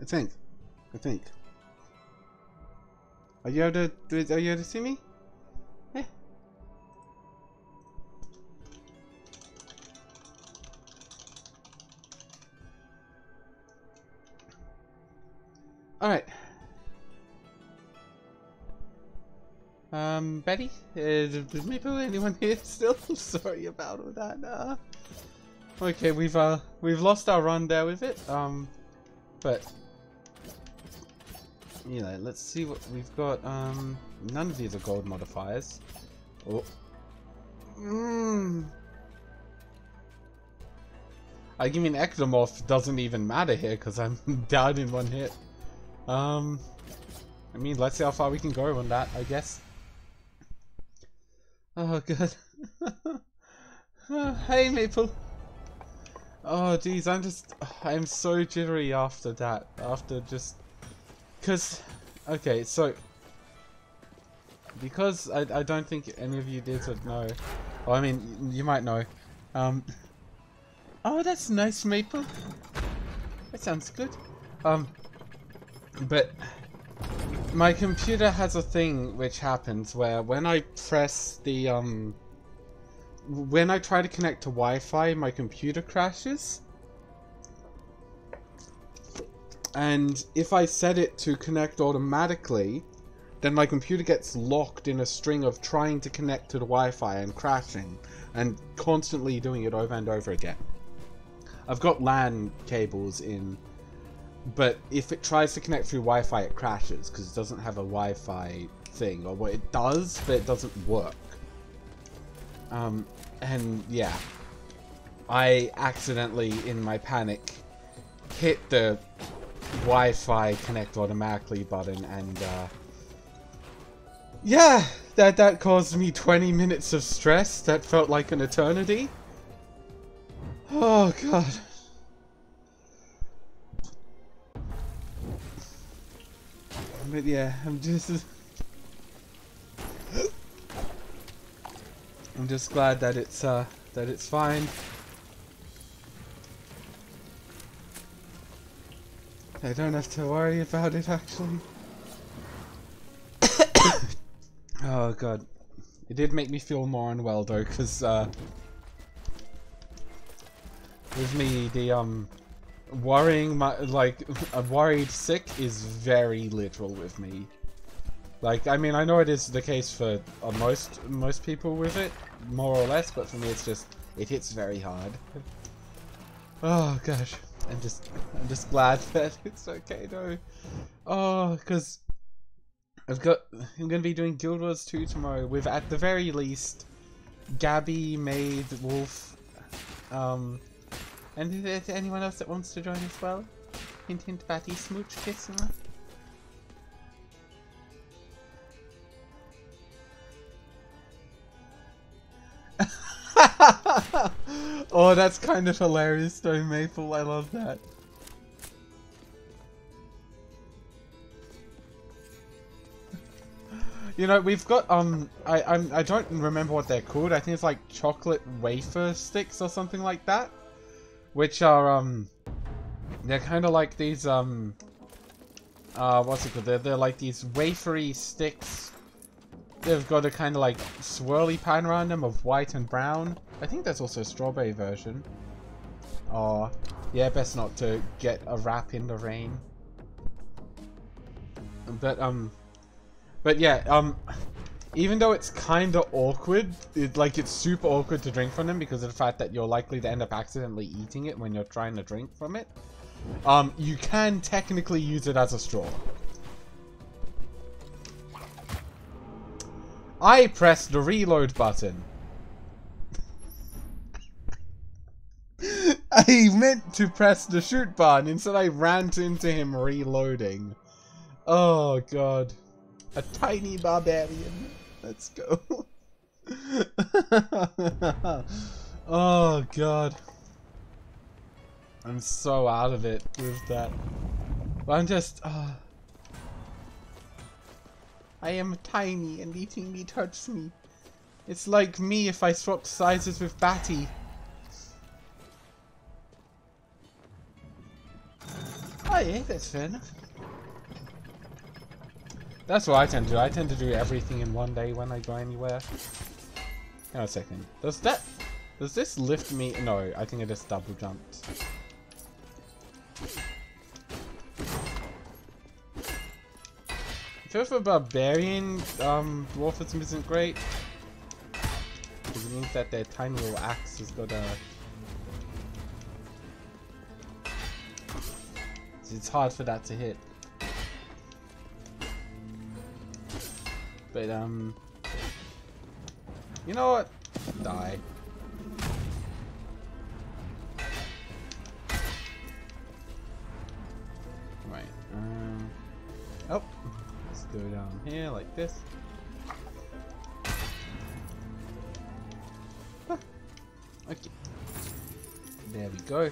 I think. Are you able to see me? Eh. Alright. Betty? Is maybe anyone here still? Sorry about all that. Okay, we've lost our run there with it. But you know, let's see what we've got. None of these are gold modifiers. Oh. I give me an ectomorph doesn't even matter here because I'm down in one hit. I mean, let's see how far we can go on that, I guess. Oh, good. Hey, Maple. Oh, geez, I'm so jittery after that. Okay, so, because I don't think any of you did know. Well, I mean, you might know. Oh, that's nice, Maple. That sounds good. But my computer has a thing which happens where when I press the, when I try to connect to Wi-Fi, my computer crashes. And if I set it to connect automatically, then my computer gets locked in a string of trying to connect to the Wi-Fi and crashing, and constantly doing it over and over again. I've got LAN cables in, but if it tries to connect through Wi-Fi, it crashes because it doesn't have a Wi-Fi thing, or what it does, but it doesn't work. And yeah, I accidentally, in my panic, hit the Wi-Fi connect automatically button, and yeah, that caused me 20 minutes of stress. That felt like an eternity. Oh god. But yeah, I'm just glad that it's fine. I don't have to worry about it, actually. Oh god. It did make me feel more unwell though, because with me the worrying worried sick is very literal with me. Like, I mean, I know it is the case for most people with it, more or less, but for me it's just, it hits very hard. Oh gosh, I'm just glad that it's okay though. Oh, because I'm gonna be doing Guild Wars 2 tomorrow with, at the very least, Gabby, Maid, Wolf, and is there anyone else that wants to join as well? Hint hint, Batty, smooch, kiss. Oh, that's kind of hilarious though, Maple. I love that. You know, we've got I don't remember what they're called. I think it's like chocolate wafer sticks or something like that, which are they're kind of like these what's it called? They're like these wafery sticks. They've got a kind of like swirly pattern around them of white and brown. I think there's also a strawberry version. Oh, yeah, best not to get a wrap in the rain. But yeah, even though it's kind of awkward, it's super awkward to drink from them because of the fact that you're likely to end up accidentally eating it when you're trying to drink from it. You can technically use it as a straw. I pressed the reload button. I meant to press the shoot button, instead I ran into him reloading. Oh god. A tiny barbarian. Let's go. Oh god. I'm so out of it with that. But I'm just... I am tiny and eating meat hurts me. It's like me if I swapped sizes with Batty. yeah, that's fair enough. That's what I tend to do. I tend to do everything in one day when I go anywhere. Hang on a second. Does this lift me? No, I think I just double jumped. I feel for barbarian dwarfism isn't great. Because it means that their tiny little axe has got a... It's hard for that to hit. But you know what? Die. Right. Oh, let's go down here like this. Ah, okay. There we go.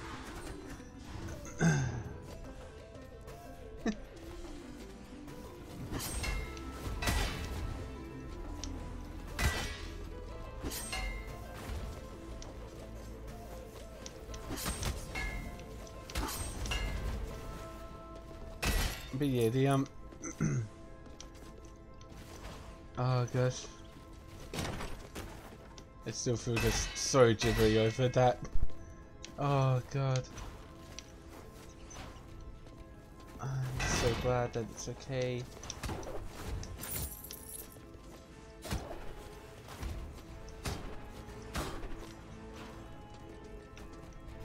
But yeah, the oh gosh, I still feel just so jittery over that. Oh god, I'm so glad that it's okay.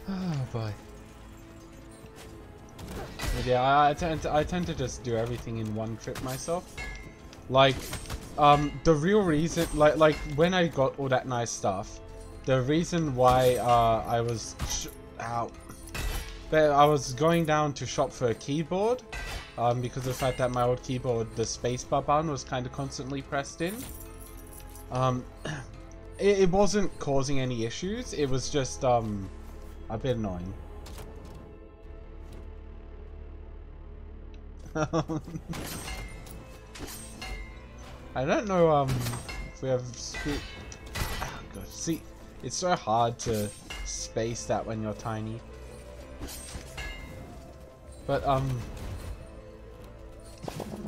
Oh boy. But yeah, I tend to just do everything in one trip myself. Like, the real reason, like when I got all that nice stuff, the reason why I was going down to shop for a keyboard, because of the fact that my old keyboard, the spacebar button was kind of constantly pressed in. It wasn't causing any issues. It was just a bit annoying. I don't know if we have oh gosh, see, it's so hard to space that when you're tiny. But I'm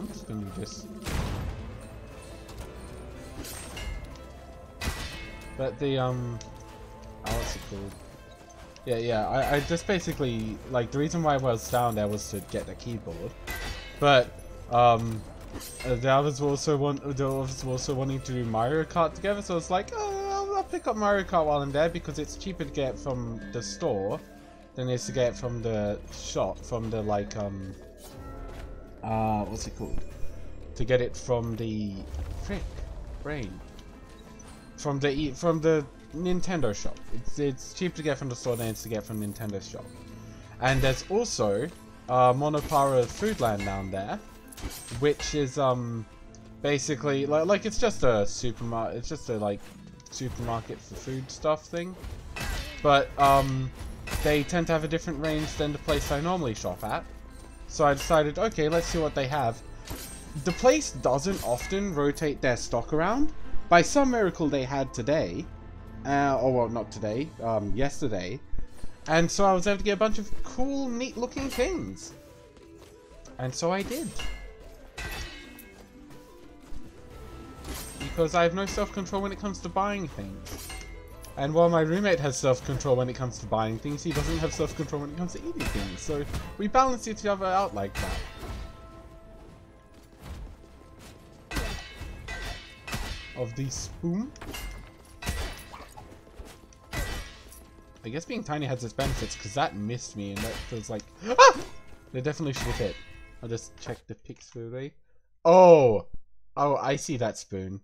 just gonna do this. But the what's it called? Yeah, I just basically, like, the reason why I was down there was to get the keyboard. But the others were also wanting to do Mario Kart together, so it's like, oh, I'll pick up Mario Kart while I'm there because it's cheaper to get from the store than it is to get from the shop, from the like what's it called? To get it from the from the Nintendo shop. It's cheaper to get from the store than it's to get from Nintendo shop. And there's also Monopara Foodland down there, which is basically like it's just a supermarket. It's just a like supermarket for food stuff thing, but they tend to have a different range than the place I normally shop at. So I decided, okay, let's see what they have. The place doesn't often rotate their stock around. By some miracle, they had today, or well, not today, yesterday. And so I was able to get a bunch of cool, neat-looking things. And so I did. Because I have no self-control when it comes to buying things. And while my roommate has self-control when it comes to buying things, he doesn't have self-control when it comes to eating things. So we balance each other out like that. Of the spoon. I guess being tiny has its benefits, because that missed me, and that feels like... Ah! They definitely should have hit. I'll just check the pics for the... Oh! Oh, I see that spoon.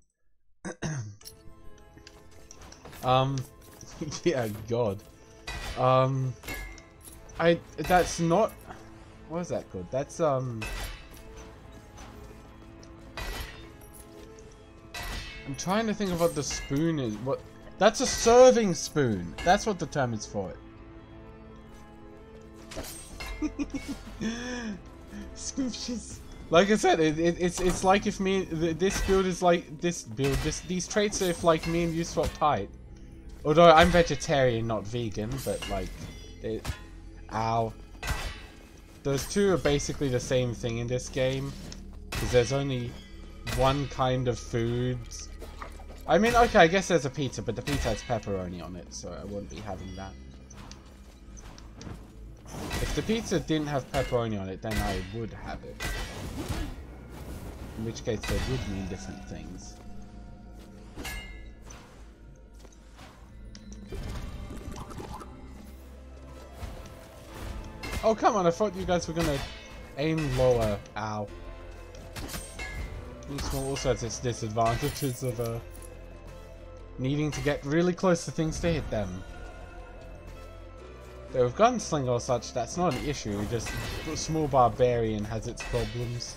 Yeah, God. That's not... What is that called? That's, I'm trying to think of what the spoon is. What... That's a serving spoon. That's what the term is for it. Scoofshes. Like I said, it's like if me this build is like these traits are if like me and you swapped height. Although I'm vegetarian, not vegan, but like ow. those two are basically the same thing in this game. Because there's only one kind of foods. I mean, okay, I guess there's a pizza, but the pizza has pepperoni on it, so I wouldn't be having that. If the pizza didn't have pepperoni on it, then I would have it. In which case, they would mean different things. Oh, come on, I thought you guys were gonna aim lower. Ow. This one also has its disadvantages of needing to get really close to things to hit them. Though with gunslinger or such, that's not an issue, just a small barbarian has its problems.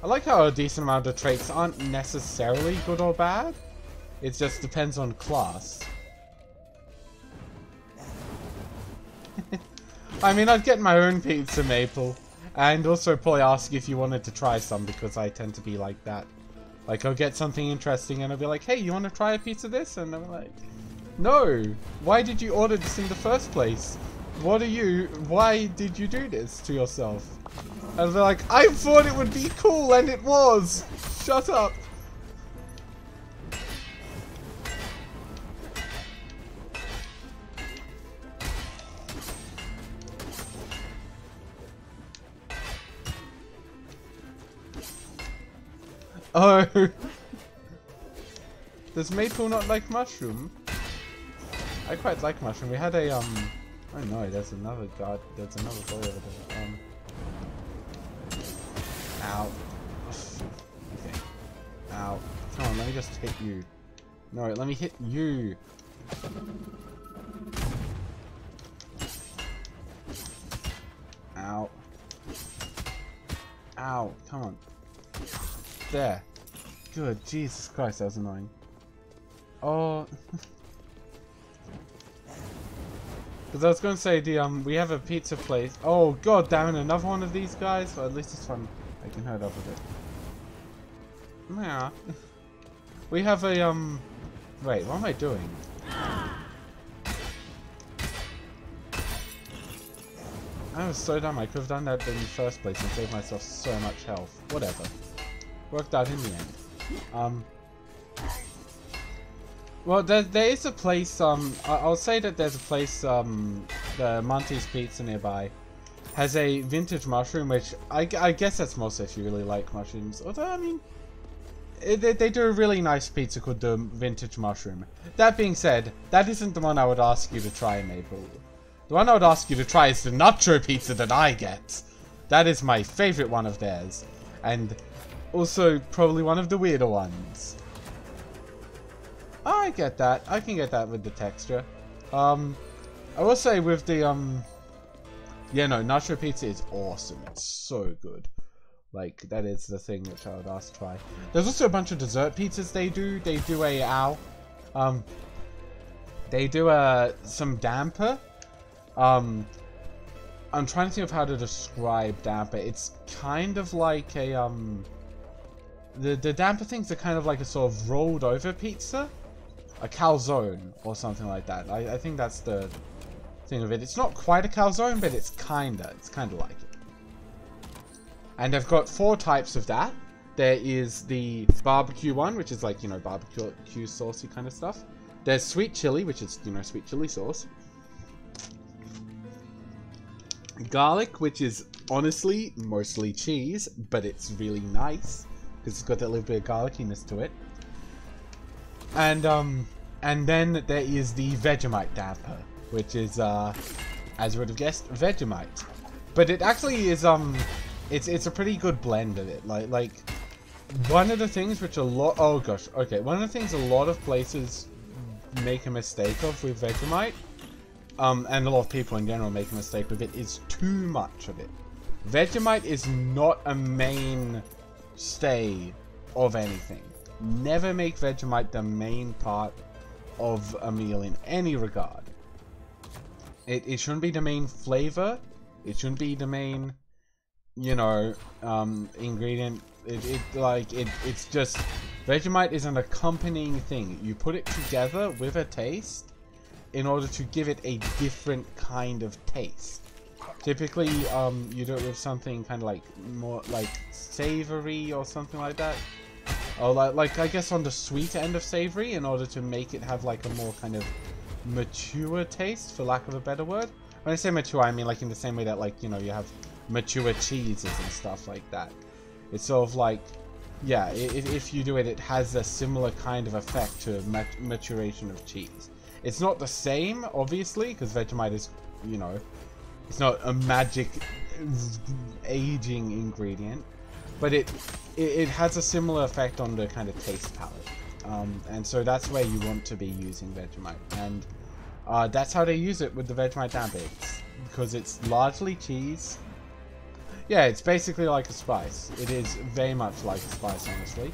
I like how a decent amount of traits aren't necessarily good or bad. It just depends on class. I mean, I'd get my own pizza, Maple. And also probably ask if you wanted to try some, because I tend to be like that. Like, I'll get something interesting and I'll be like, hey, you want to try a piece of this? And I'm like, no! Why did you order this in the first place? Why did you do this to yourself? And they're like, I thought it would be cool, and it was! Shut up! Oh! Does Maple not like mushroom? I quite like mushroom. We had a, oh no, there's another boy over there. Ow. Okay. Ow. Come on, let me just hit you. No, let me hit you. Ow. Ow, come on. There. Good, Jesus Christ, that was annoying. Oh. Because I was going to say, we have a pizza place. Oh, god damn it, another one of these guys? Well, at least this one I can hurt up with it. Yeah. We have a, wait, what am I doing? I was so dumb, I could have done that in the first place and saved myself so much health. Whatever. Worked out in the end. Well, there is a place, I'll say that there's a place, the Monty's Pizza nearby has a vintage mushroom, which I guess that's mostly if you really like mushrooms. Although, I mean, they do a really nice pizza called the vintage mushroom. That being said, that isn't the one I would ask you to try, Maple. The one I would ask you to try is the nacho pizza that I get. That is my favorite one of theirs. And also probably one of the weirder ones. I get that. I can get that with the texture. I will say with the, yeah, no, nacho pizza is awesome. It's so good. Like, that is the thing which I would ask to try. There's also a bunch of dessert pizzas they do. They do they do some damper. I'm trying to think of how to describe damper. It's kind of like a, the damper things are kind of like a sort of rolled over pizza. A calzone or something like that. I think that's the thing of it. It's not quite a calzone, but it's kinda like it. And I've got 4 types of that. There is the barbecue one, which is like, you know, barbecue saucy kind of stuff. There's sweet chili, which is, you know, sweet chili sauce. Garlic, which is honestly mostly cheese, but it's really nice because it's got that little bit of garlickiness to it. And then there is the Vegemite damper, which is, as you would have guessed, Vegemite. But it actually is, it's a pretty good blend of it. Like, one of the things which one of the things a lot of places make a mistake of with Vegemite, and a lot of people in general make a mistake with it, is too much of it. Vegemite is not a mainstay of anything. Never make Vegemite the main part of a meal in any regard. It shouldn't be the main flavor. It shouldn't be the main, you know, ingredient. It's just, Vegemite is an accompanying thing. You put it together with a taste in order to give it a different kind of taste. Typically, you do it with something kind of like more like savory or something like that. Or like I guess on the sweet end of savory, in order to make it have like a more kind of mature taste, for lack of a better word. When I say mature, I mean like in the same way that, like, you know, you have mature cheeses and stuff like that. It's sort of like, yeah, if you do it, it has a similar kind of effect to maturation of cheese. It's not the same, obviously, because Vegemite is, you know, it's not a magic aging ingredient, but it has a similar effect on the kind of taste palette. And so that's where you want to be using Vegemite. And that's how they use it with the Vegemite damper, because it's largely cheese. Yeah, it's basically like a spice. It is very much like a spice, honestly.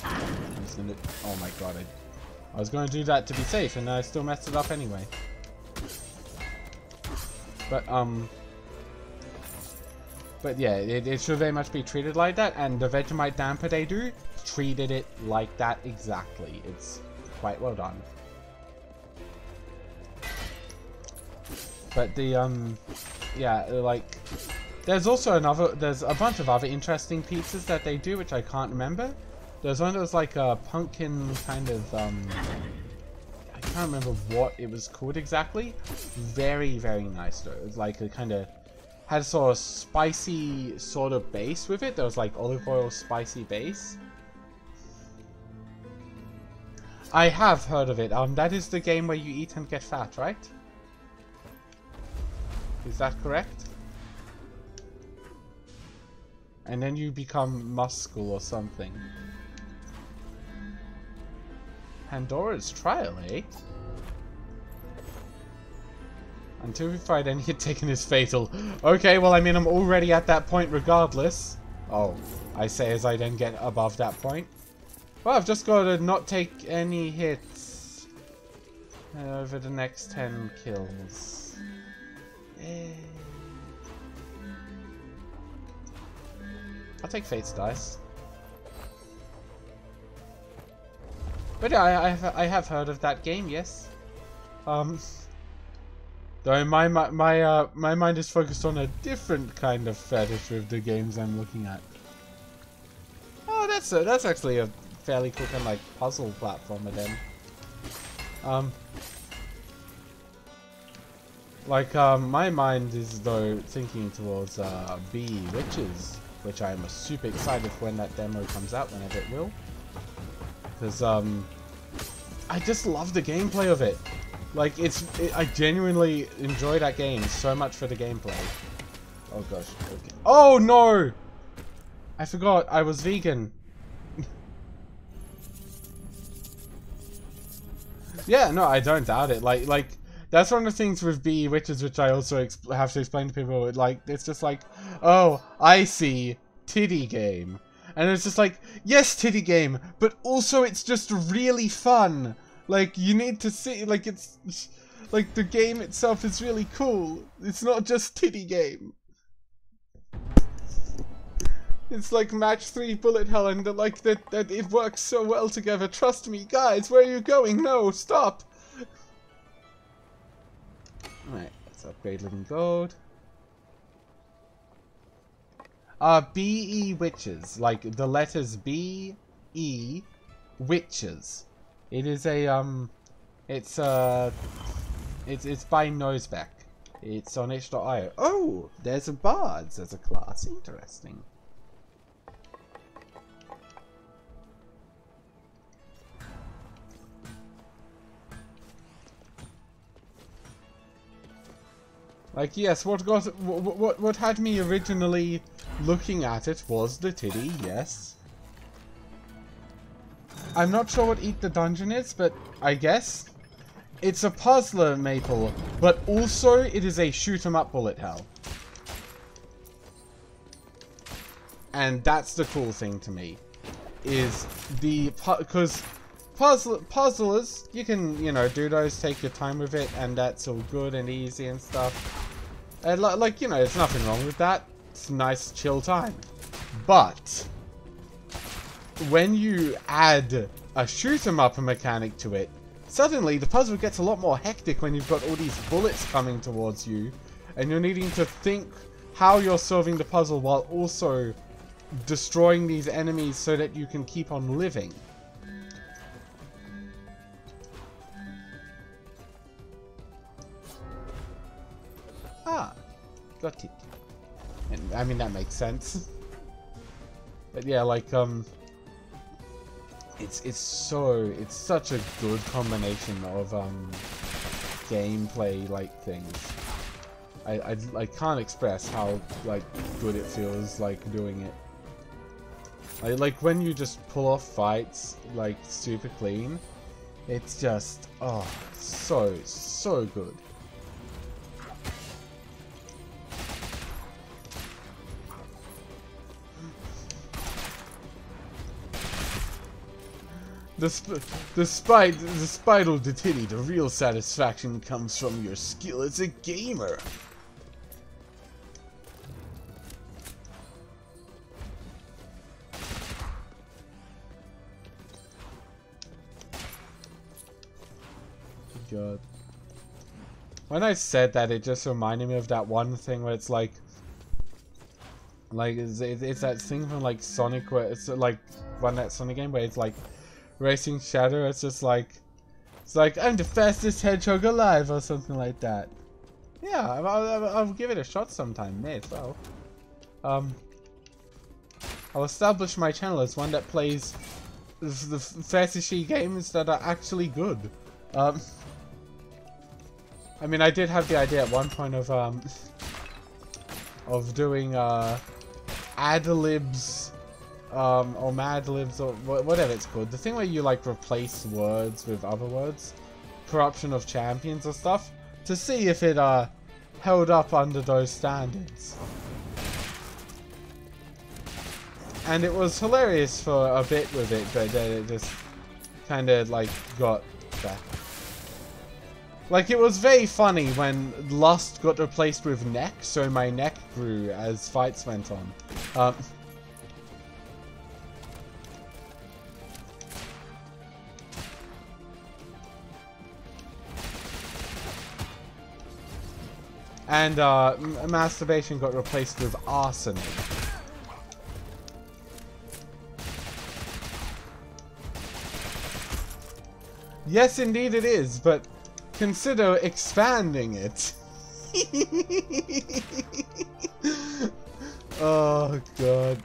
Oh my god, I was going to do that to be safe, and I still messed it up anyway. But yeah, it should very much be treated like that, and the Vegemite damper they do treated it like that exactly. It's quite well done. But the yeah, like, there's a bunch of other interesting pizzas that they do, which I can't remember. There's one that was like a pumpkin kind of I can't remember what it was called exactly. Very, very nice though. It was like a kind of had a sort of spicy sort of base with it. There was like olive oil spicy base. I have heard of it. That is the game where you eat and get fat, right? Is that correct? And then you become muscle or something. Pandora's Trial, eh? Until we find any hit taken is fatal. Okay, well, I mean, I'm already at that point regardless. Oh, I say as I then get above that point. Well, I've just got to not take any hits over the next 10 kills. Yay. I'll take Fate's dice. But yeah, I have heard of that game, yes. Though my mind is focused on a different kind of fetish with the games I'm looking at. Oh, that's actually a fairly cool kind of like puzzle platformer then. My mind is though thinking towards Bee Witches, which I am super excited for when that demo comes out, whenever it will. Because I just love the gameplay of it. Like, I genuinely enjoy that game so much for the gameplay. Oh gosh. Okay. Oh no! I forgot I was vegan. Yeah, no, I don't doubt it. Like that's one of the things with Bee Witches, which I also have to explain to people. Like, it's just like, oh, I see, titty game. And it's just like, yes, titty game, but also it's just really fun. Like, you need to see, like, it's, like, the game itself is really cool. It's not just titty game. It's like match 3 bullet hell, and like, that it works so well together. Trust me, guys, where are you going? No, stop. Alright, let's upgrade Living Gold. B-E Witches, like the letters B-E Witches. It is a, it's by Noseback. It's on itch.io. Oh, there's a Bards as a class. Interesting. Like, yes, what had me originally looking at it was the titty, yes. I'm not sure what Eat the Dungeon is, but I guess it's a puzzler, Maple, but also it is a shoot 'em up bullet hell. And that's the cool thing to me, is because puzzlers, you can, you know, do those, take your time with it, and that's all good and easy and stuff. And like, you know, there's nothing wrong with that. It's a nice chill time. But when you add a shoot 'em up mechanic to it, suddenly the puzzle gets a lot more hectic when you've got all these bullets coming towards you, and you're needing to think how you're solving the puzzle while also destroying these enemies so that you can keep on living. Ah, got it. And, I mean, that makes sense. But yeah, like, it's such a good combination of, gameplay, like, things. I can't express how, like, good it feels, like, doing it. Like, when you just pull off fights, like, super clean, it's just, oh, so good. Despite all the titty, the real satisfaction comes from your skill as a gamer. God. When I said that, it just reminded me of that one thing where it's like it's that thing from like Sonic where it's like that Sonic game where it's like Racing Shadow. It's just like I'm the fastest hedgehog alive or something like that. Yeah, I'll give it a shot sometime. May as well. I'll establish my channel as one that plays the fantasy games that are actually good. I mean, I did have the idea at one point of doing ad-libs, or mad-libs, or whatever it's called. The thing where you like replace words with other words, corruption of champions or stuff, to see if it held up under those standards. And it was hilarious for a bit with it, but then it just kind of like got back. Like, it was very funny when Lust got replaced with Neck, so my neck grew as fights went on. And Masturbation got replaced with Arsenic. Yes, indeed it is, but consider expanding it. Oh god.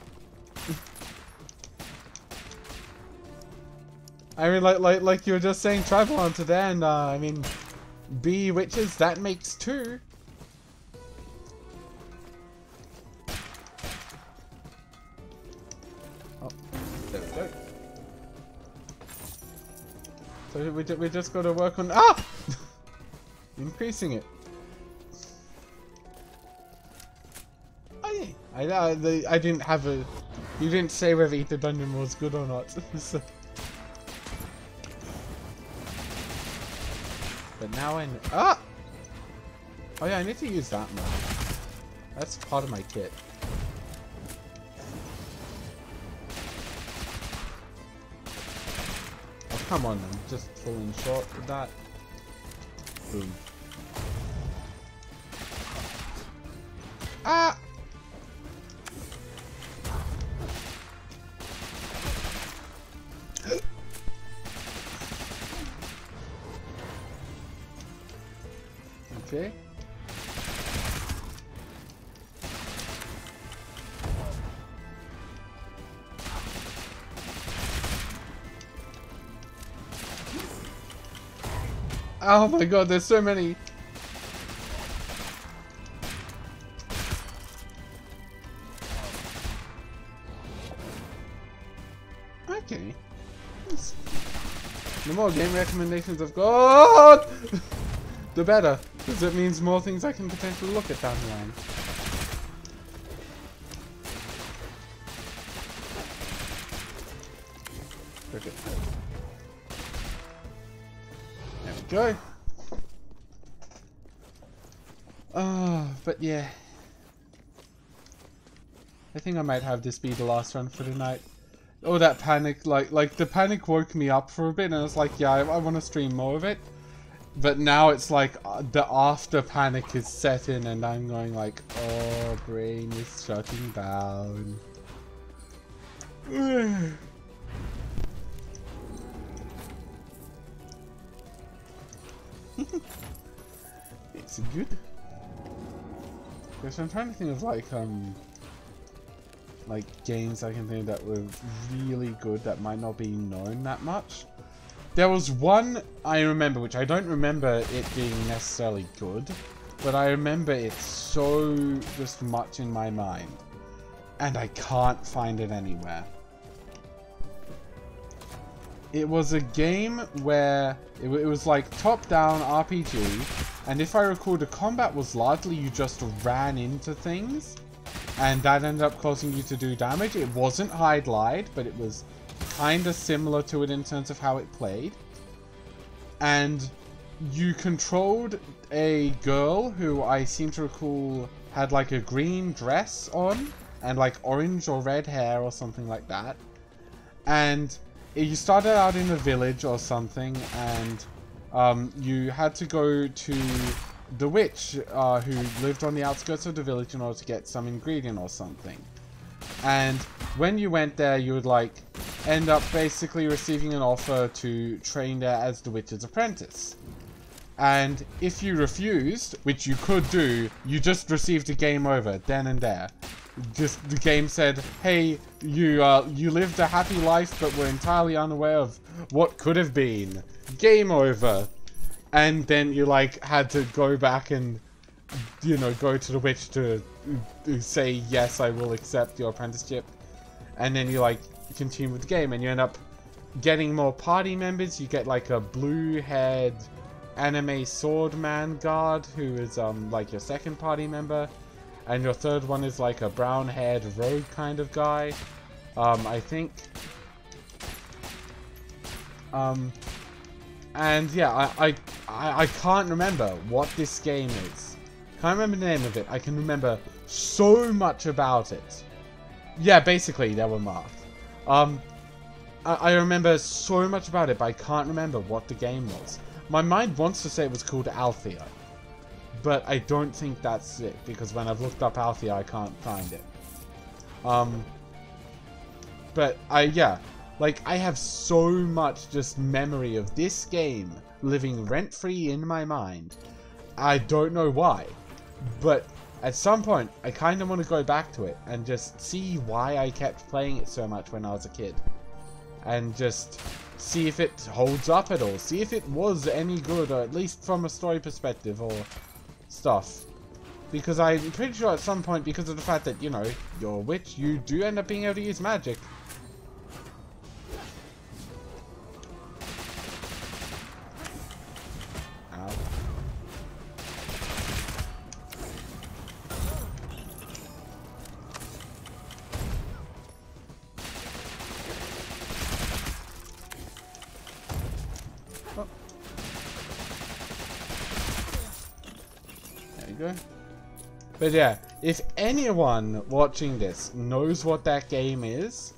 I mean, like you were just saying, tribal hunter there, and I mean, bee witches, that makes 2. Oh, there we go. So we just got to work on increasing it. Oh yeah, I didn't have a. You didn't say whether Eat the Dungeon was good or not. So. But now I know. Ah! Oh yeah, I need to use that more. That's part of my kit. Oh come on, I'm just falling short with that. Boom. Ah! Okay. Oh my god, there's so many. Okay. The more game recommendations I've got, the better. Because it means more things I can potentially look at down the line. Okay. There we go. But yeah. I think I might have this be the last run for the night. Oh, that panic, like the panic woke me up for a bit and I was like, yeah, I want to stream more of it. But now it's like the after panic is set in and I'm going like, oh, brain is shutting down. It's good. Because I'm trying to think of like games I can think that were really good that might not be known that much. There was one I remember, which I don't remember it being necessarily good, but I remember it so just much in my mind, and I can't find it anywhere. It was a game where it was like top-down RPG, and if I recall, the combat was largely you just ran into things, and that ended up causing you to do damage. It wasn't hide-glide, but it was kind of similar to it in terms of how it played. And you controlled a girl who I seem to recall had like a green dress on and like orange or red hair or something like that. And you started out in a village or something, and you had to go to the witch who lived on the outskirts of the village in order to get some ingredient or something. And when you went there, you would like end up basically receiving an offer to train there as the witch's apprentice. And if you refused, which you could do, you just received a game over then and there. Just the game said, hey, you lived a happy life, but were entirely unaware of what could have been. Game over. And then you like had to go back and, you know, go to the witch to say, yes, I will accept your apprenticeship. And then you like continue with the game, and you end up getting more party members. You get like a blue-haired anime sword man guard who is like your second party member, and your third one is like a brown-haired rogue kind of guy, I think. And yeah, I can't remember what this game is. Can't remember the name of it. I can remember so much about it. Yeah, basically, they were marked. I remember so much about it, but I can't remember what the game was. My mind wants to say it was called Althea, but I don't think that's it, because when I've looked up Althea, I can't find it. But yeah, like, I have so much just memory of this game living rent-free in my mind. I don't know why, but at some point, I kind of want to go back to it and just see why I kept playing it so much when I was a kid. And just see if it holds up at all. See if it was any good, or at least from a story perspective or stuff. Because I'm pretty sure at some point, because of the fact that, you know, you're a witch, you do end up being able to use magic. But yeah, if anyone watching this knows what that game is,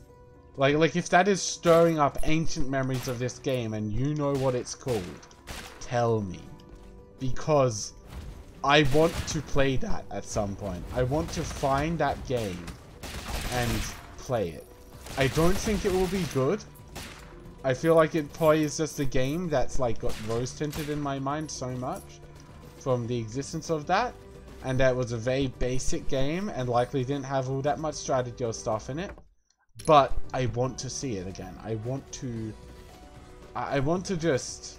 like if that is stirring up ancient memories of this game and you know what it's called, tell me. Because I want to play that at some point. I want to find that game and play it. I don't think it will be good. I feel like it probably is just a game that's like got rose tinted in my mind so much from the existence of that. And that was a very basic game and likely didn't have all that much strategy or stuff in it. But I want to see it again. I want to just...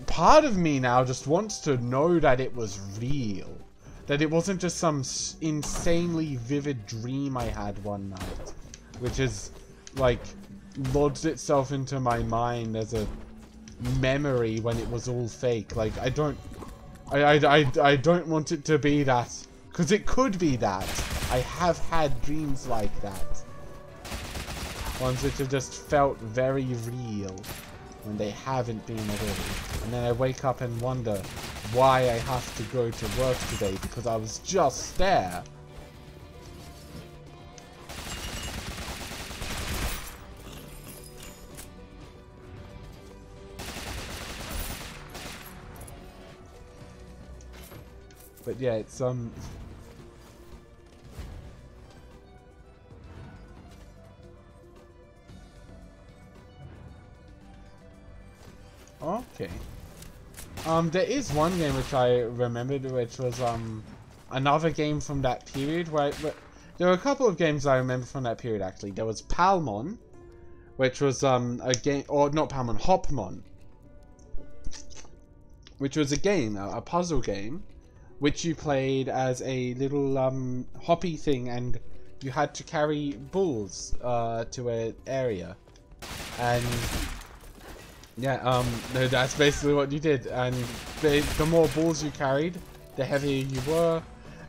part of me now just wants to know that it was real. That it wasn't just some insanely vivid dream I had one night. Which is, like, lodged itself into my mind as a memory when it was all fake. Like, I don't want it to be that, because it could be that. I have had dreams like that. Ones which have just felt very real when they haven't been at all. And then I wake up and wonder why I have to go to work today, because I was just there. But yeah, it's okay. There is one game which I remembered, which was another game from that period. Where there were a couple of games I remember from that period actually. There was Palmon, which was a game, or not Palmon, Hopmon, which was a game, a puzzle game, which you played as a little hoppy thing, and you had to carry bulls to an area, and yeah, that's basically what you did. And the more balls you carried, the heavier you were,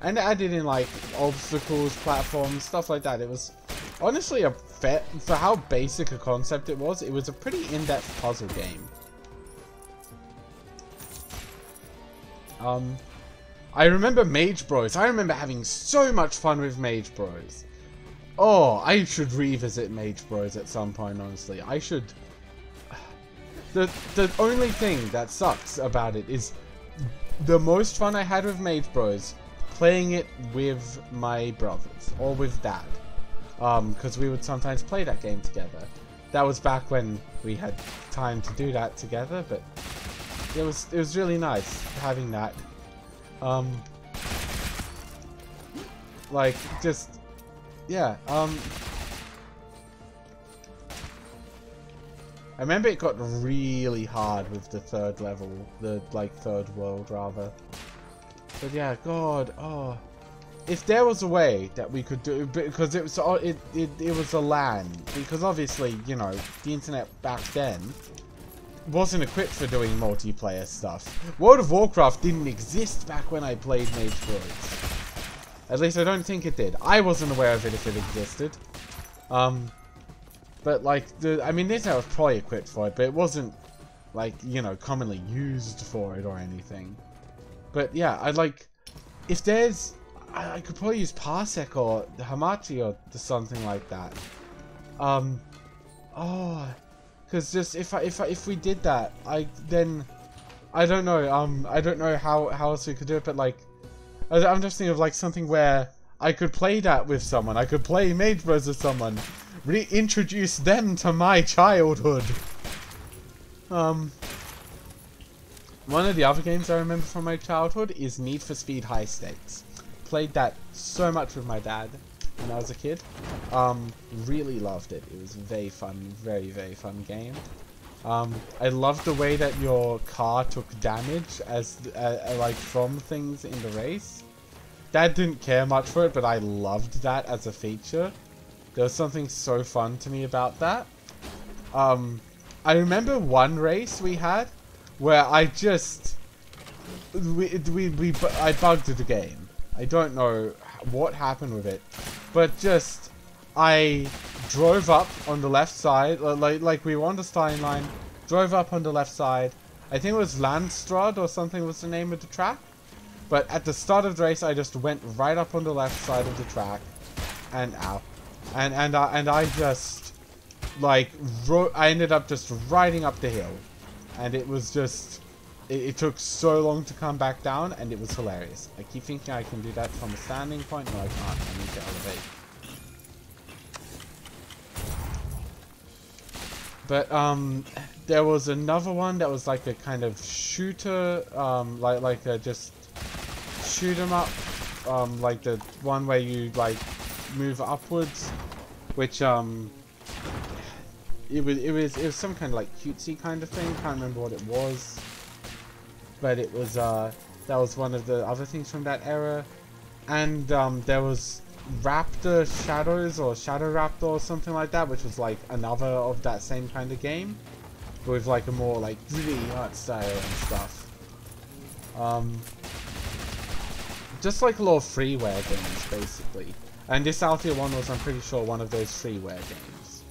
and it added in like obstacles, platforms, stuff like that. It was honestly for how basic a concept it was a pretty in-depth puzzle game. I remember Mage Bros. I remember having so much fun with Mage Bros. Oh, I should revisit Mage Bros at some point, honestly. I should. The only thing that sucks about it is the most fun I had with Mage Bros playing it with my brothers or with Dad. Because we would sometimes play that game together. That was back when we had time to do that together, but it was really nice having that. Like, just, yeah, I remember it got really hard with the third level, third world, rather. But yeah, God, oh. If there was a way that we could do, because it was a LAN, because obviously, you know, the internet back then wasn't equipped for doing multiplayer stuff. World of Warcraft didn't exist back when I played Mage Bros. At least I don't think it did. I wasn't aware of it if it existed. But like, I mean, the internet was probably equipped for it, but it wasn't, like, you know, commonly used for it or anything. But yeah, I'd like, if there's, I could probably use Parsec or Hamachi or something like that. Oh, because just if we did that, I don't know, I don't know how else we could do it, but like, I'm just thinking of like something where I could play that with someone. I could play Mage Bros with someone, reintroduce them to my childhood. One of the other games I remember from my childhood is Need for Speed High Stakes. Played that so much with my dad when I was a kid. Really loved it. It was very fun, very fun game. I loved the way that your car took damage as like from things in the race. Dad didn't care much for it, but I loved that as a feature. There was something so fun to me about that. I remember one race we had where I just I bugged the game. I don't know what happened with it, but just I drove up on the left side, like we were on the starting line, drove up on the left side. I think it was Landstrad or something was the name of the track. But at the start of the race, I just went right up on the left side of the track, and ow, and I just like I ended up just riding up the hill, and it was just. It took so long to come back down, and it was hilarious. I keep thinking I can do that from a standing point. No, I can't. I need to elevate. But, there was another one that was like a kind of shooter, like a just shoot 'em up, like the one where you, like, move upwards, which, it was some kind of, like, cutesy kind of thing. Can't remember what it was. But it was, that was one of the other things from that era. And, there was Raptor Shadows, or Shadow Raptor, or something like that, which was, like, another of that same kind of game. With, like, a more, like, 3D art style and stuff. Just, like, a lot of freeware games, basically. And this Althea one was, I'm pretty sure, one of those freeware games.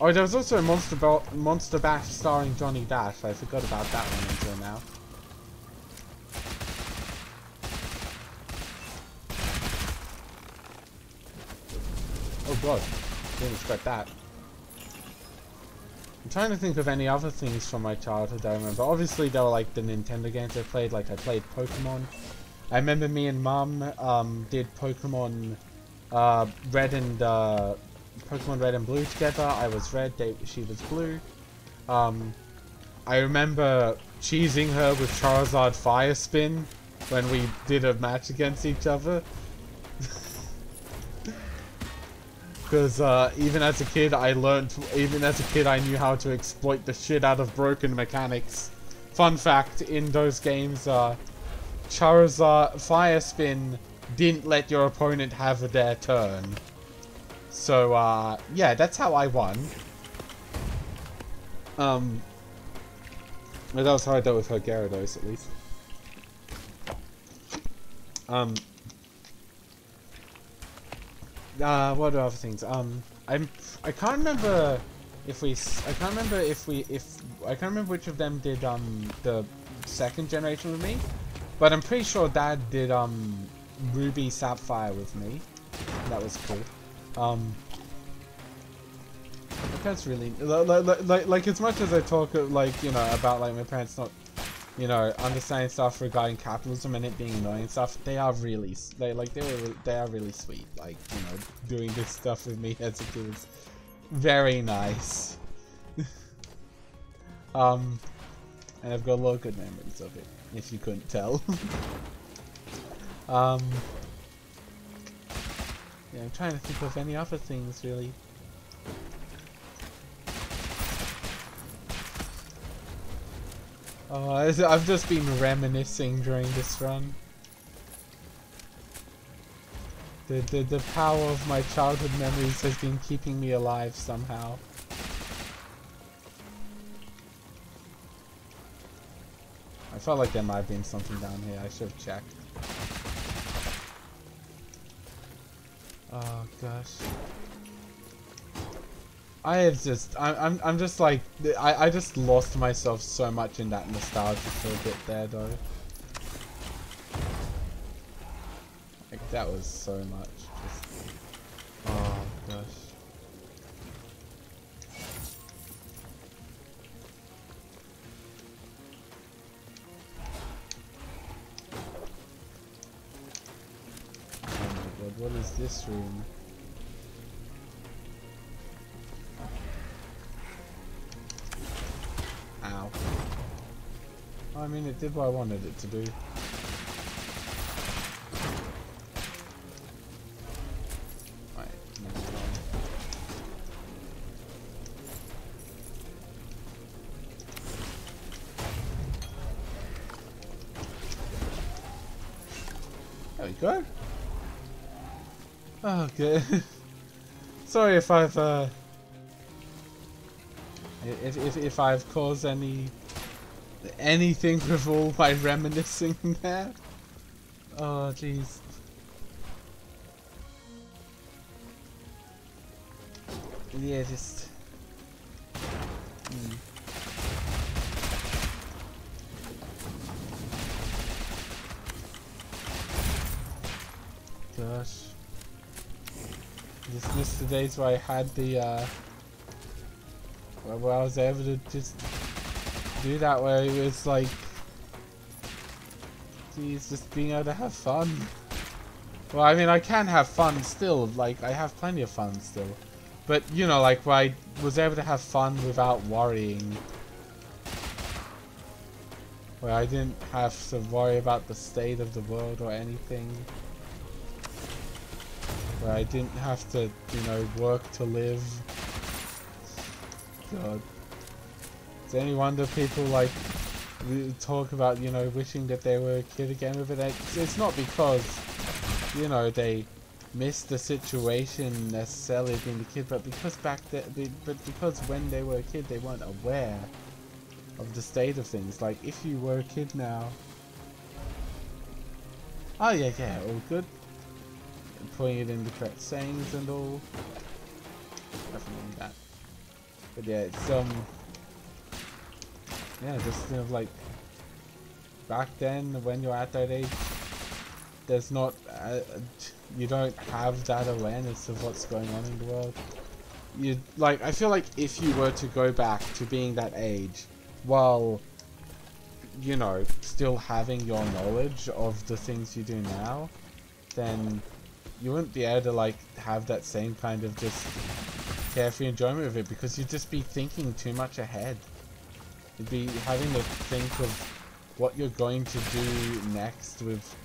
Oh, there was also a Monster Bash starring Johnny Dash. I forgot about that one until now. Oh god, didn't expect that. trying to think of any other things from my childhood I remember. Obviously, there were like the Nintendo games I played. Like I played Pokemon. I remember me and Mum did Pokemon Pokemon Red and Blue together. I was red, she was blue. I remember cheesing her with Charizard Fire Spin when we did a match against each other. Because even as a kid, I knew how to exploit the shit out of broken mechanics. Fun fact, in those games, Charizard Fire Spin didn't let your opponent have their turn. So, yeah, that's how I won. But that was how I dealt with her Gyarados, at least. What are other things? I can't remember I can't remember which of them did, the second generation with me. But I'm pretty sure Dad did, Ruby Sapphire with me. That was cool. That's really like as much as I talk like, you know, about like my parents not, you know, understanding stuff regarding capitalism and it being annoying and stuff, they are really they are really sweet. Like, you know, doing this stuff with me as a kid is very nice. And I've got a lot of good memories of it, if you couldn't tell. Yeah, I'm trying to think of any other things really. Oh, I've just been reminiscing during this run. The power of my childhood memories has been keeping me alive somehow. I felt like there might have been something down here. I should have checked. Oh gosh. I'm just like, I just lost myself so much in that nostalgia for a bit there though. Like that was so much. Just, oh gosh. Oh my god, what is this room? Ow. I mean, it did what I wanted it to do. Right, now there we go. Oh, good. Sorry if I've if I've caused anything with all my reminiscing there. Oh jeez. Yeah, just gosh. Just missed the days where I had the where I was able to just do that, where it was like, geez, just being able to have fun. Well, I mean, I can have fun still, like, I have plenty of fun still. But, you know, like, where I was able to have fun without worrying. Where I didn't have to worry about the state of the world or anything. Where I didn't have to, you know, work to live. God. It's any wonder people like talk about, you know, wishing that they were a kid again with it. It's not because, you know, they missed the situation necessarily being a kid, but because because when they were a kid they weren't aware of the state of things. Like if you were a kid now. Oh yeah, all good. Putting it in the correct sayings and all. Definitely that. But yeah, it's yeah, just kind of like back then when you're at that age, there's not you don't have that awareness of what's going on in the world. you like, I feel like if you were to go back to being that age, while, you know, still having your knowledge of the things you do now, then you wouldn't be able to like have that same kind of just carefree enjoyment of it, because you'd just be thinking too much ahead. You'd be having to think of what you're going to do next with,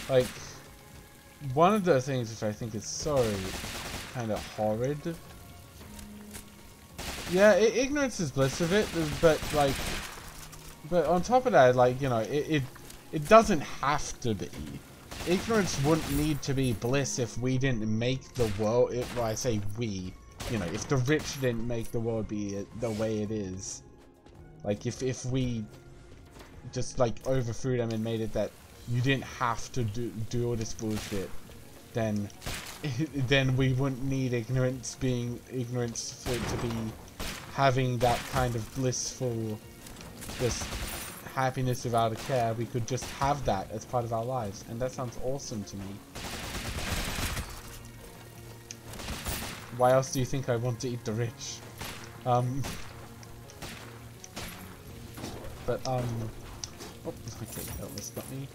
like, one of the things which I think is so kind of horrid. Yeah, ignorance is bliss of it, but like, but on top of that, like, you know, it doesn't have to be. Ignorance wouldn't need to be bliss if we didn't make the world. Well, I say we, you know, if the rich didn't make the world be the way it is. Like, if we just like overthrew them and made it that you didn't have to do all this bullshit, then we wouldn't need ignorance for it to be having that kind of blissful just happiness without a care. We could just have that as part of our lives, and that sounds awesome to me. Why else do you think I want to eat the rich? But oh, okay, that was got me.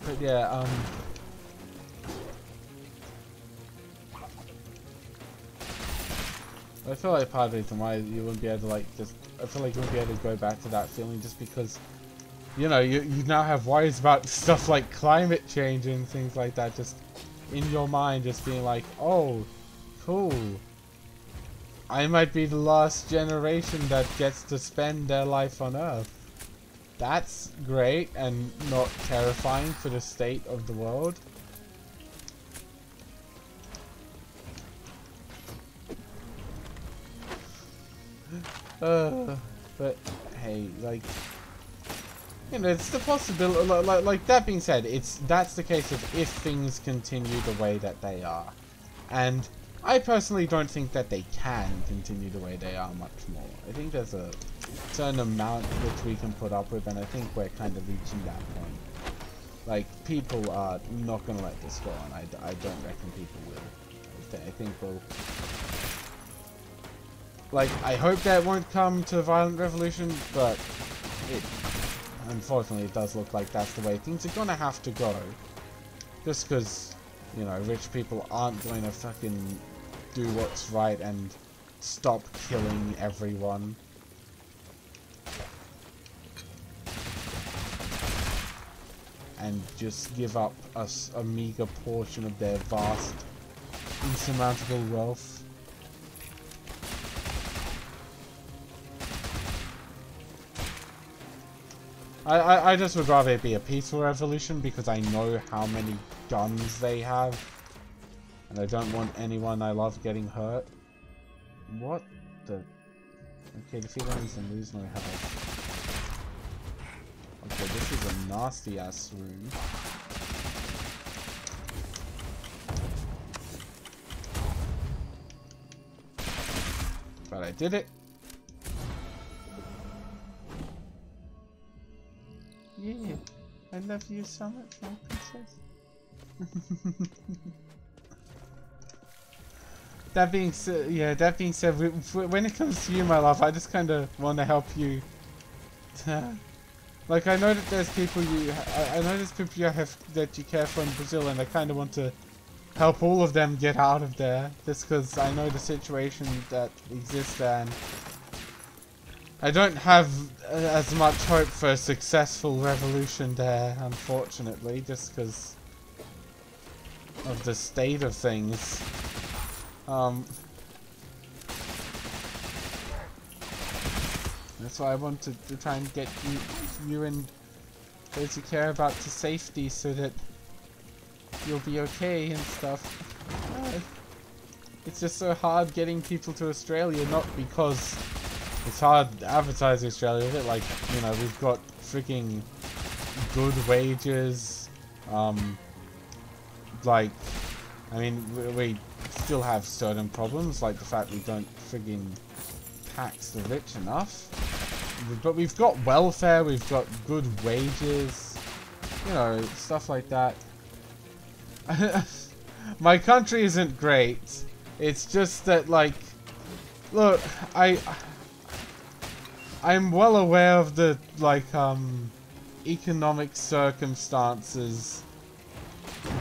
But yeah, I feel like part of the reason why you wouldn't be able to like just, I feel like you wouldn't be able to go back to that feeling just because, you know, you now have worries about stuff like climate change and things like that just in your mind, just being like, oh, cool. I might be the last generation that gets to spend their life on Earth. That's great and not terrifying for the state of the world. But hey, like, you know, it's the possibility. Like that being said, that's the case of if things continue the way that they are, and I personally don't think that they can continue the way they are much more. I think there's a certain amount which we can put up with, and I think we're kind of reaching that point. Like, people are not gonna let this go on. I don't reckon people will. I think we'll. Like, I hope that won't come to a violent revolution, but unfortunately it does look like that's the way things are gonna have to go. Just because, you know, rich people aren't going to fucking do what's right and stop killing everyone. And just give up us a meager portion of their vast, insurmountable wealth. I just would rather it be a peaceful revolution because I know how many guns they have. And I don't want anyone I love getting hurt. What the... Okay, defeat enemies and lose no health. Okay, this is a nasty ass room. But I did it. Yeah, I love you so much, my princess. That being said, yeah, that being said, when it comes to you, my love, I just kind of want to help you. Like, I know that there's people I know there's people that you care for in Brazil, and I kind of want to help all of them get out of there, just because I know the situation that exists there, and I don't have as much hope for a successful revolution there, unfortunately, just because of the state of things. That's why I wanted to try and get you and those you care about to safety so that you'll be okay and stuff. It's just so hard getting people to Australia, not because it's hard advertising Australia with it, like, you know, we've got freaking good wages, like, I mean, we still have certain problems, like the fact we don't frigging tax the rich enough, but we've got welfare, we've got good wages, you know, stuff like that. My country isn't great. It's just that, like, look, I'm well aware of the, like, economic circumstances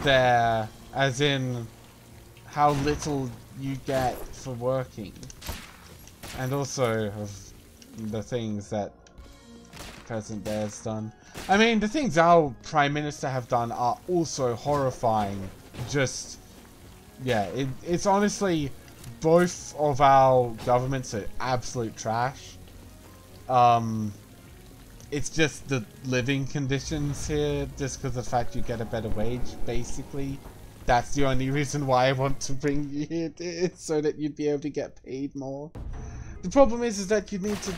there, as in how little you get for working, and also of the things that President Bear's done. I mean, the things our Prime Minister have done are also horrifying. Just, yeah, it's honestly, both of our governments are absolute trash. It's just the living conditions here, just because of the fact you get a better wage, basically. That's the only reason why I want to bring you here, it's so that you'd be able to get paid more. The problem is that you need to,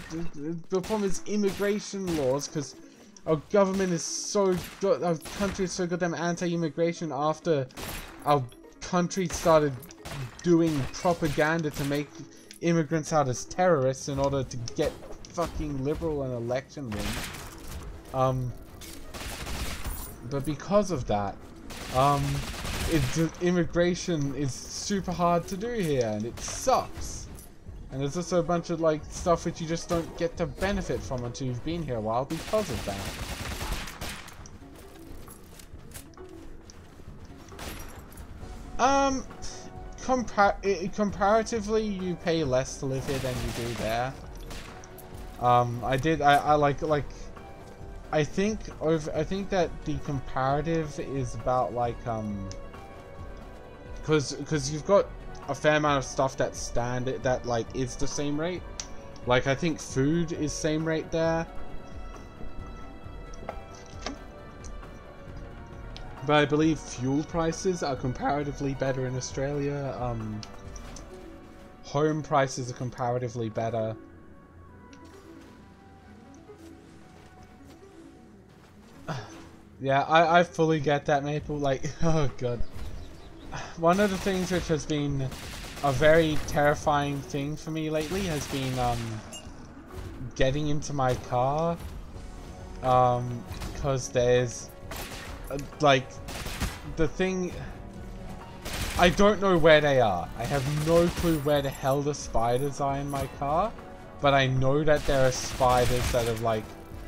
the problem is immigration laws, because our government is so good, our country is so goddamn anti-immigration after our country started doing propaganda to make immigrants out as terrorists in order to get fucking liberal an election win. But because of that, immigration is super hard to do here, and it sucks. And there's also a bunch of, like, stuff which you just don't get to benefit from until you've been here a while because of that. Comparatively, you pay less to live here than you do there. I think that the comparative is about, like, because you've got a fair amount of stuff that's standard, that, like, is the same rate. Like, I think food is same rate there. But I believe fuel prices are comparatively better in Australia. Home prices are comparatively better. Yeah, I fully get that, Maple. Like, oh god. One of the things which has been a very terrifying thing for me lately has been getting into my car. Because there's like the thing, I don't know where they are. I have no clue where the hell the spiders are in my car, but I know that there are spiders that are, like,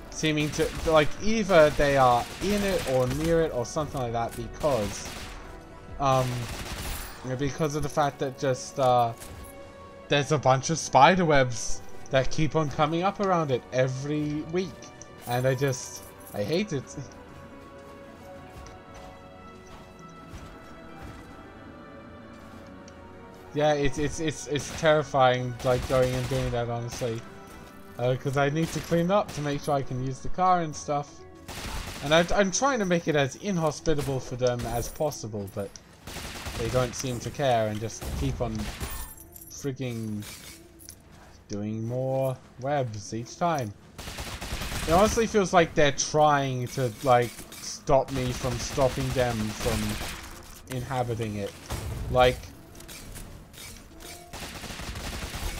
seeming to, like, either they are in it or near it or something like that, because of the fact that just there's a bunch of spider webs that keep on coming up around it every week, and I hate it. Yeah, it's terrifying, like, going and doing that, honestly. Because I need to clean up to make sure I can use the car and stuff. And I'm trying to make it as inhospitable for them as possible, but they don't seem to care and just keep on freaking doing more webs each time. It honestly feels like they're trying to, like, stop me from stopping them from inhabiting it. Like,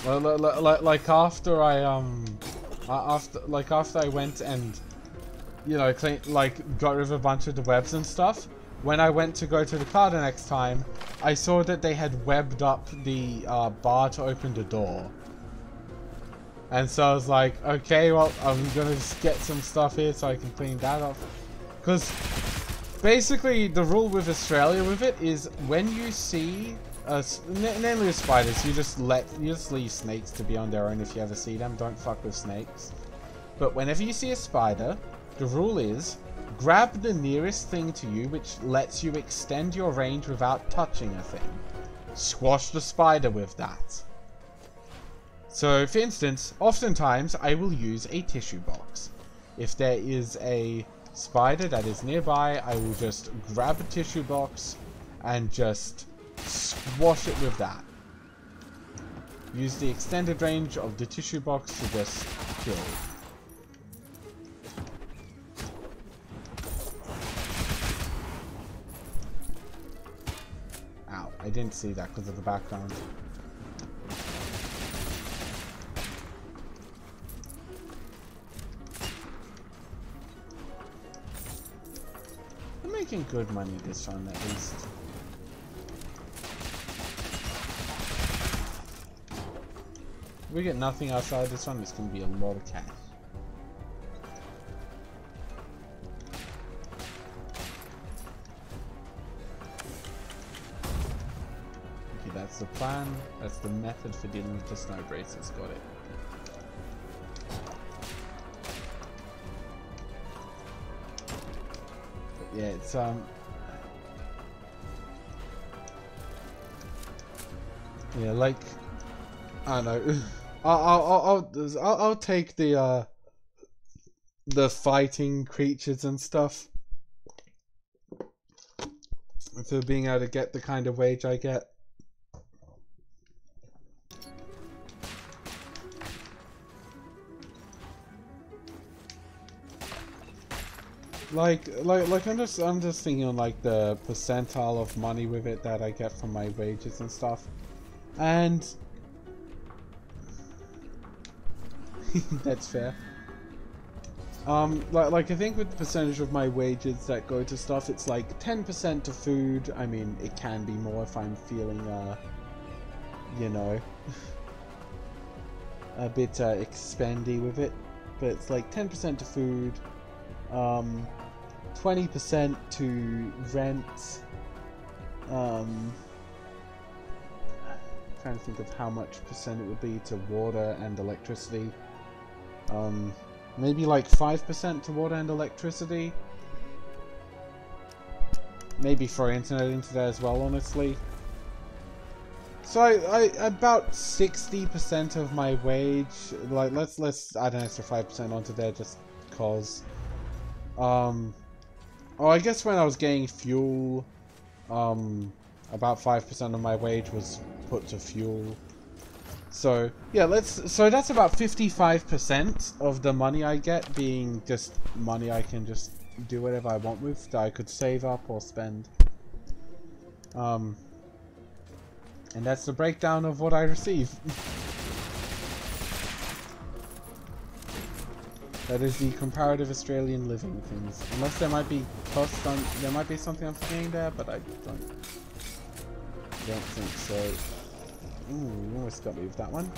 like after I after I went and, you know, got rid of a bunch of the webs and stuff, when I went to go to the car the next time, I saw that they had webbed up the bar to open the door. And so I was like, okay, well, I'm gonna just get some stuff here so I can clean that up. Because basically the rule with Australia with it is when you see namely with spiders, you just leave snakes to be on their own if you ever see them. Don't fuck with snakes. But whenever you see a spider, the rule is grab the nearest thing to you which lets you extend your range without touching a thing. Squash the spider with that. So, for instance, oftentimes I will use a tissue box. If there is a spider that is nearby, I will just grab a tissue box and just squash it with that. Use the extended range of the tissue box to just kill. Ow, I didn't see that because of the background. I'm making good money this time, at least. If we get nothing outside this one, it's going to be a lot of cash. Okay, that's the plan. That's the method for dealing with the snow braces. Got it. But yeah, it's yeah, like I don't know. I'll take the fighting creatures and stuff for being able to get the kind of wage I get. Like I'm just thinking on like the percentile of money with it that I get from my wages and stuff, and that's fair. Like I think with the percentage of my wages that go to stuff, it's like 10% to food. I mean, it can be more if I'm feeling you know, a bit expendy with it, but it's like 10% to food. 20% to rent. Trying to think of how much percent it would be to water and electricity. Maybe like 5% to water and electricity. Maybe throw internet into there as well, honestly. So I about 60% of my wage, like let's add an extra 5% onto there just cause. Oh, I guess when I was getting fuel, about 5% of my wage was put to fuel. So yeah, so that's about 55% of the money I get being just money I can just do whatever I want with, that I could save up or spend. And that's the breakdown of what I receive. That is the comparative Australian living things. Unless there might be costs on, there might be something I'm forgetting there, but I don't think so. Ooh, you almost got me with that one.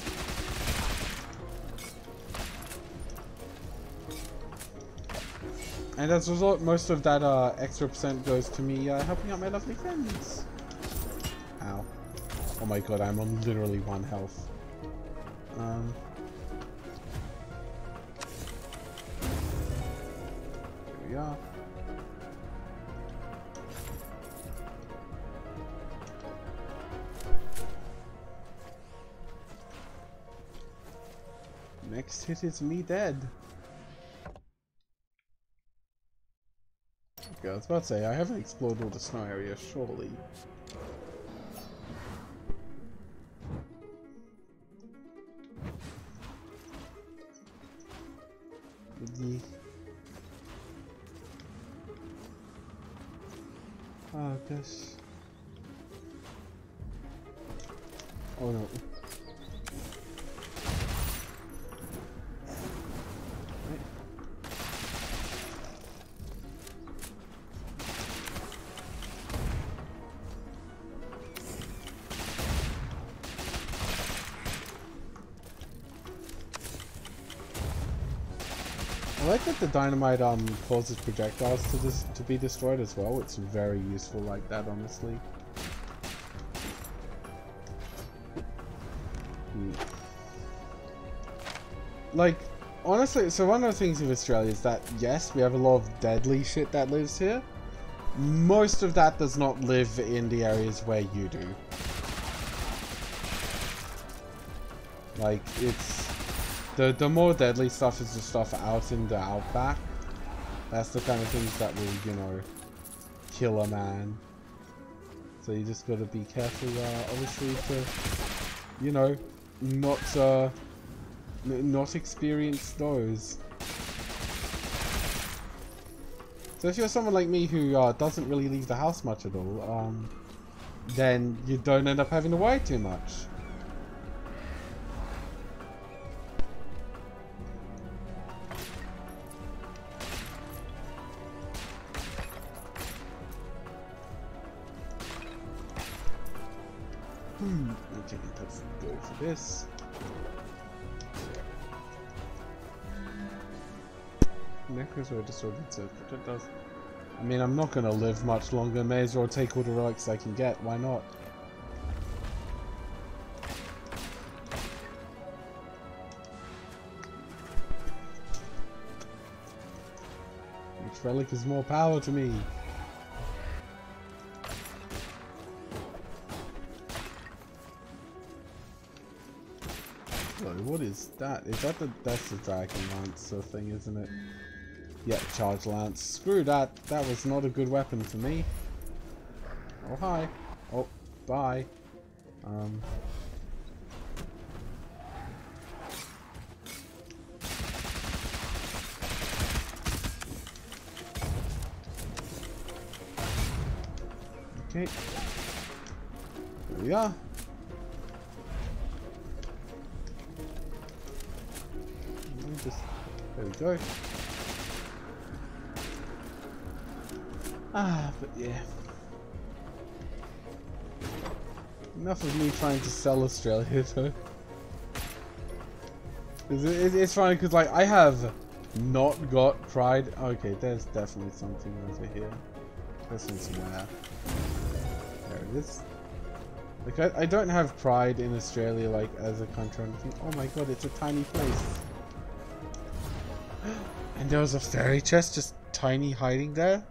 And as a result, most of that extra percent goes to me helping out my lovely friends. Ow. Oh my god, I'm on literally 1 health. Here we are. Next hit is me dead. Okay, I was about to say, I haven't explored all the snow area, surely. Oh gosh. Oh no. I like that the dynamite causes projectiles to be destroyed as well. It's very useful like that, honestly. Like, honestly, so one of the things with Australia is that, yes, we have a lot of deadly shit that lives here. Most of that does not live in the areas where you do. Like, it's... The more deadly stuff is the stuff out in the outback. That's the kind of things that will, you know, kill a man. So you just gotta be careful, obviously, to, you know, not experience those. So if you're someone like me who doesn't really leave the house much at all, then you don't end up having to worry too much. Okay, let's go for this. Here's where I distorted circuit. It does. I mean, I'm not gonna live much longer. May as well take all the relics I can get. Why not? Each relic is more power to me. What is that? Is that that's the Dragon Lancer thing, isn't it? Yeah, Charge Lance. Screw that. That was not a good weapon for me. Oh, hi. Oh, bye. Okay. Here we are. There we go. But yeah. Enough of me trying to sell Australia though. It's funny because like I have not got pride. Okay, there's definitely something over here. This one's where. There it is. Like I don't have pride in Australia like as a country or anything. Oh my god, it's a tiny place. And there was a fairy chest just tiny hiding there.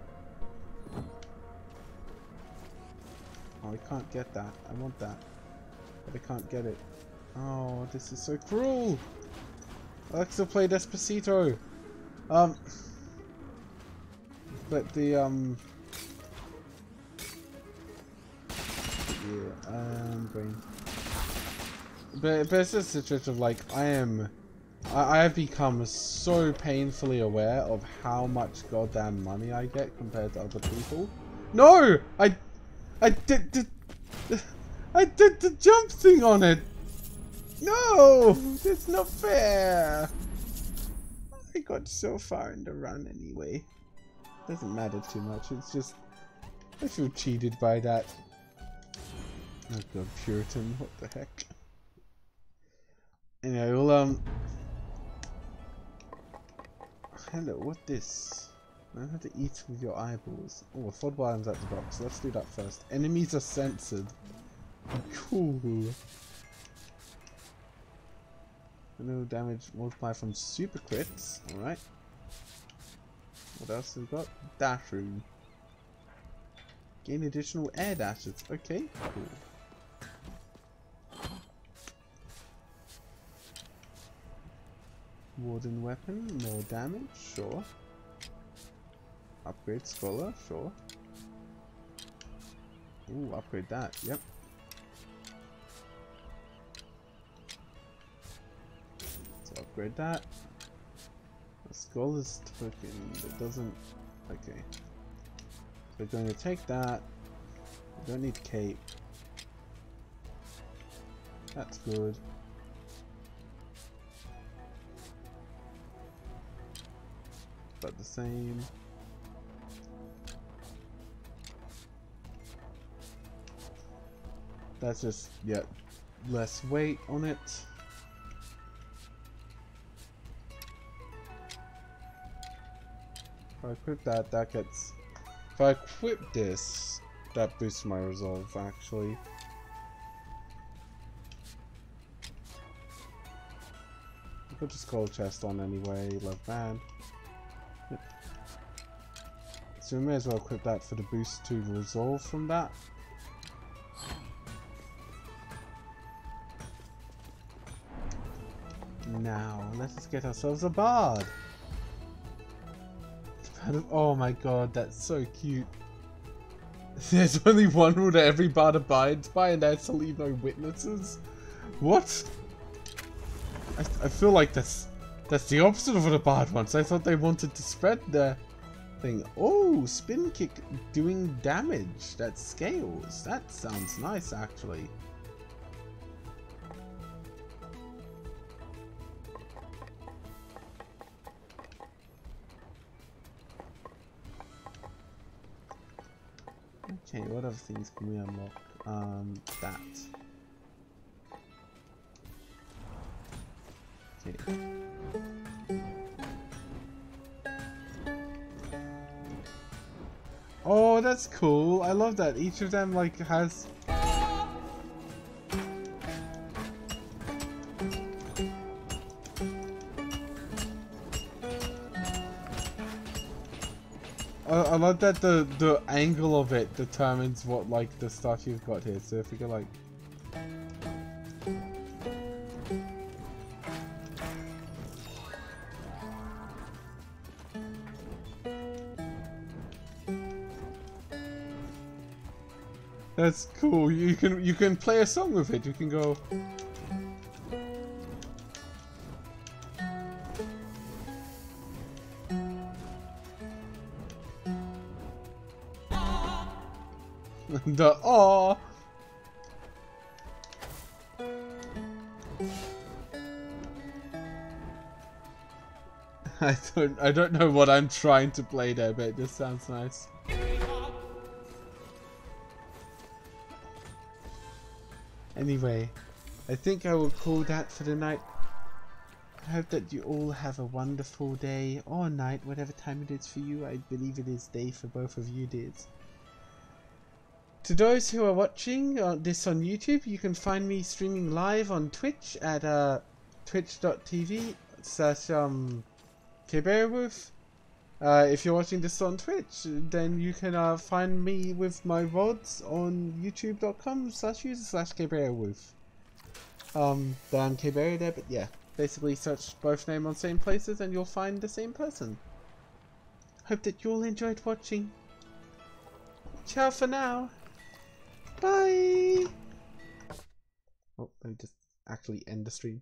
Oh, I can't get that. I want that. But I can't get it. Oh, this is so cruel. Alexa, play Despacito. But the, yeah, brain. But it's just a situation of like, I have become so painfully aware of how much goddamn money I get compared to other people. No! I did the jump thing on it! No! That's not fair! I got so far in the run anyway. Doesn't matter too much, it's just... I feel cheated by that. Oh god, Puritan, what the heck. Anyway, well, hello, what this? Learn how to eat with your eyeballs. Oh, affordable items at the box. Let's do that first. Enemies are censored. Cool. No damage multiplied from super crits. Alright. What else have we got? Dash room. Gain additional air dashes. Okay, cool. Warden weapon, more damage, sure. Upgrade scholar, sure. Ooh, upgrade that, yep. So upgrade that. A scholar's token that doesn't... Okay. So we're going to take that. We don't need cape. That's good. But the same. That's just, yeah, less weight on it. If I equip that, that gets... If I equip this, that boosts my resolve, actually. I put the skull chest on anyway, love band. Yep. So we may as well equip that for the boost to resolve from that. Now, let us get ourselves a bard. Oh my god, that's so cute. There's only one rule that every bard abides by, and that's to leave no witnesses. What? I feel like that's the opposite of what a bard wants. I thought they wanted to spread the thing. Oh, spin kick doing damage. That scales. That sounds nice, actually. Okay, what other things can we unlock? That. Okay. Oh, that's cool. I love that. Each of them like has... I love that the angle of it determines what like the stuff you've got here. So if we go like... That's cool. You can play a song with it. You can go... The aw. I don't know what I'm trying to play there, but it just sounds nice. Anyway, I think I will call that for the night. I hope that you all have a wonderful day or night, whatever time it is for you. I believe it is day for both of you dears. To those who are watching this on YouTube, you can find me streaming live on Twitch at twitch.tv/Caberea. If you're watching this on Twitch, then you can find me with my VODs on youtube.com/user/Caberea. I'm Caberea there, but yeah, basically search both names on same places and you'll find the same person. Hope that you all enjoyed watching. Ciao for now. Bye! Oh, let me just actually end the stream.